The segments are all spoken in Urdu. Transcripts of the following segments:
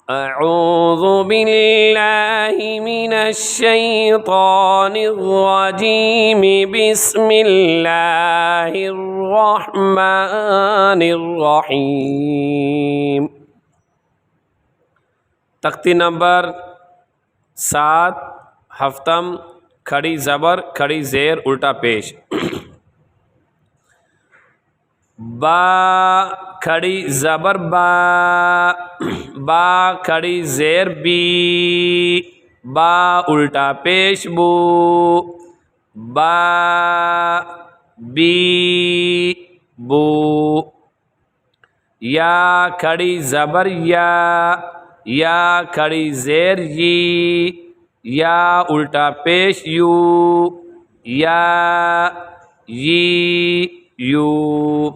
اعوذ باللہ من الشیطان الرجیم بسم اللہ الرحمن الرحیم۔ تختی نمبر 7، ہفتم، کھڑی زبر کھڑی زیر الٹا پیش۔ با کھڑی زبر با، با کھڑی زیر بی، با الٹا پیش بو، با بی بو۔ یا کھڑی زبر یا، یا کھڑی زیر یی، یا الٹا پیش یو، یا یی یو۔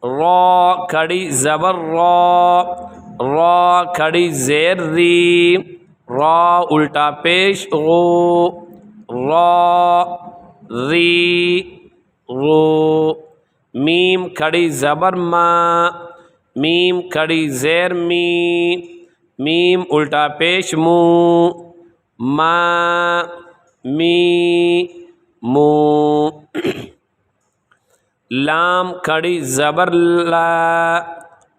را کھڑی زبر را، را کھڑی زیر ری، را الٹا پیش غو، را ری غو۔ میم کھڑی زبر ما، میم کھڑی زیر می، میم الٹا پیش مو، ما می مو۔ لام کھڑی زبر لا،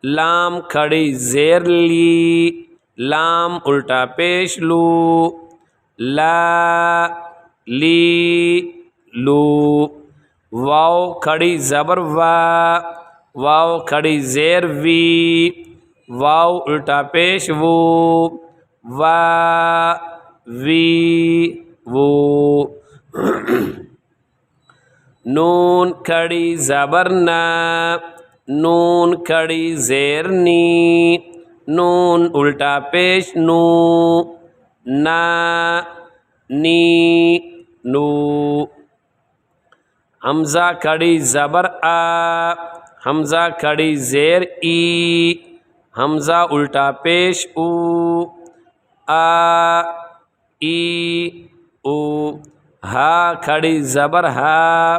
لام کھڑی زیر لی، لام الٹا پیش لو، لا لی لو۔ واو کھڑی زبر وا، واو کھڑی زیر وی، واو الٹا پیش وو، وا وی وو۔ نون کھڑی زبر نا، نون کھڑی زیر نی، نون الٹا پیش نو، نا نی نو۔ حمزہ کھڑی زبر آ، حمزہ کھڑی زیر ای، حمزہ الٹا پیش او، آ ای او۔ ہا کھڑی زبر ہا،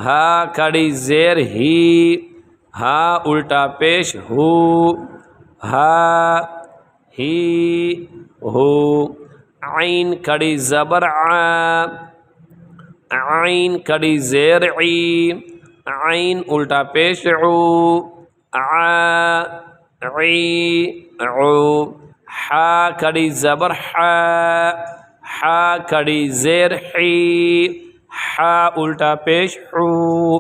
ہا کھڑی زیر ہی، ہا الٹا پیش ہو، ہا ہی ہو۔ عین کھڑی زبر آ، عین کھڑی زیر عی، عین الٹا پیش عو، آ عی عو۔ حا کھڑی زبر حا، حا کھڑی زیر حی، حا الٹا پیش حو،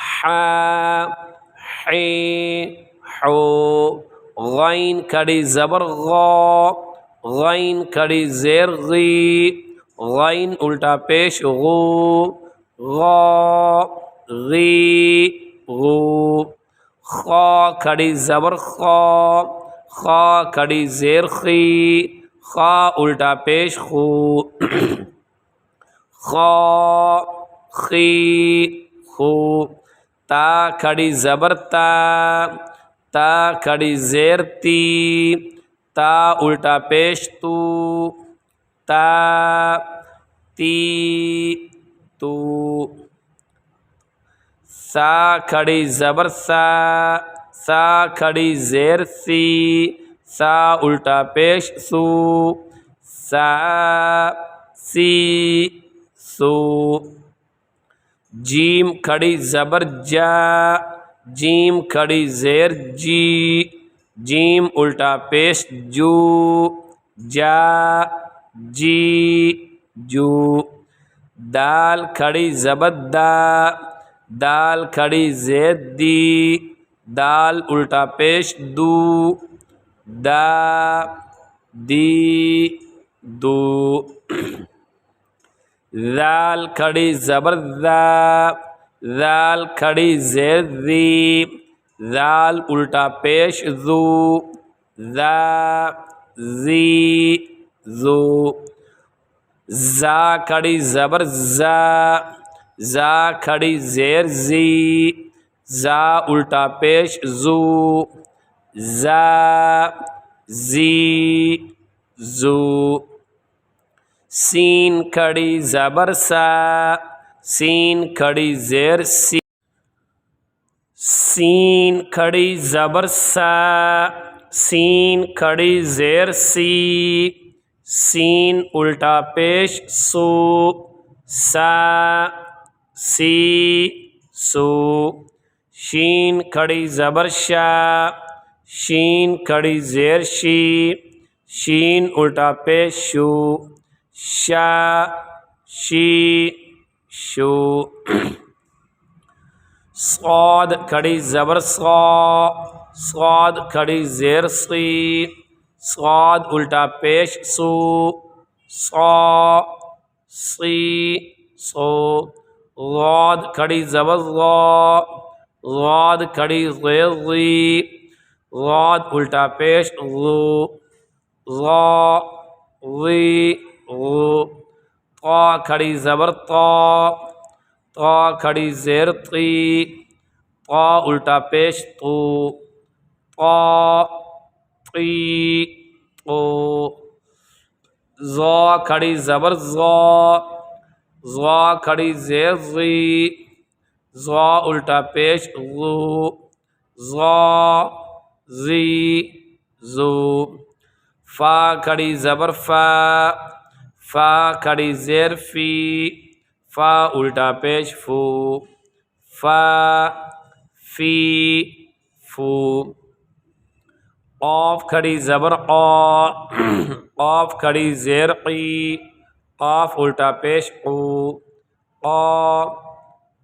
حا حی حو۔ غین کھڑی زبر غا، غین کھڑی زیر غی، غین الٹا پیش غو، غا غی غو۔ خا کھڑی زبر خا، خا کھڑی زیر خی، خا الٹا پیش خو، خا خی خو۔ تا کھڑی زبر تا، تا کھڑی زیر تی، تا الٹا پیش تو، تا تی تو۔ سا کھڑی زبر سا، سا کھڑی زیر سی، سا الٹا پیش سو، سا سی سو۔ جیم کھڑی زبر جا، جیم کھڑی زیر جی، جیم الٹا پیش جو، جا جی جو۔ دال کھڑی زبر دا، دال کھڑی زیر دی، دال الٹا پیش دو، دا دی دو۔ ذال کھڑی زبر ذا، ذال کھڑی زیر ذی، ذال الٹا پیش ذو، ذا ذی ذو۔ زا کھڑی زبر زا، زا کھڑی زیر زی، زا الٹا پیش زو، زا زی زو۔ سین کھڑی زبر سا، سین کھڑی زیر سی، سین کھڑی زبر سا، سین کھڑی زیر سی، سین الٹا پیش سو، سا سی سو، شین کھڑی زبر شا، شین کھڑی زیر شی، شین الٹا پیش شو، شا شی شو، صاد کھڑی زبر صا، صاد کھڑی زیر صی، صاد الٹا پیش سو، صا صی سو، غاد کھڑی زبر غا، غاد کھڑی زیر غی، غاد الٹا پیش غو، غا غی غو، طا کھڑی زبر طا، طا کھڑی زیر طی، طا الٹا پیش تو، طا طی تو، ظا کھڑی زبر ظا، ظا کھڑی زیر ظی، ظا الٹا پیش غو، ظا ظی زو، فا کھڑی زبر فا، فا کھڑی زیر فی، فا الٹا پیش فو، فا فی فو، قاف کھڑی زبر قا، قاف کھڑی زیر قی، قاف الٹا پیش قو، قا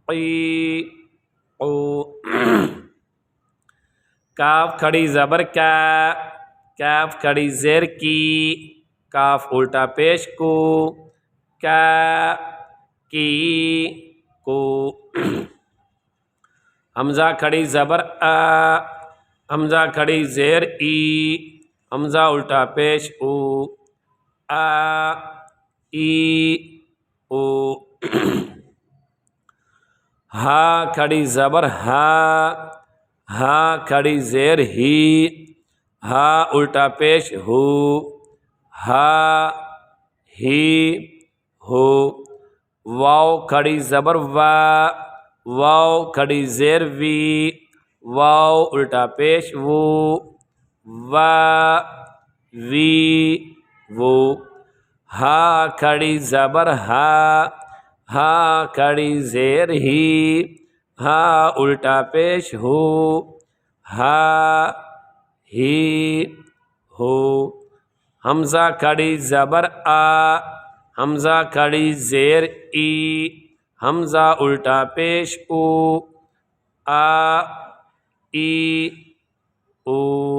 قی قو، کاف کھڑی زبر کا، کاف کھڑی زیر کی، کاف الٹا پیش کو، کا کی کو، حمزہ کھڑی زبر آ، حمزہ کھڑی زیر ای، حمزہ الٹا پیش او، آ ای او، ہا کھڑی زبر ہا، ہا کھڑی زیر ہی، ہا الٹا پیش ہو، ہا ہی ہو، واو کھڑی زبر وا، واو کھڑی زیر وی، واو الٹا پیش وو، وا وی وو، ہا کھڑی زبر ہا، ہا کھڑی زیر ہی، ہا الٹا پیش ہو، ہا ہی ہو، حمزہ کھڑی زبر آ، حمزہ کھڑی زیر ای، حمزہ الٹا پیش او، آ ای او۔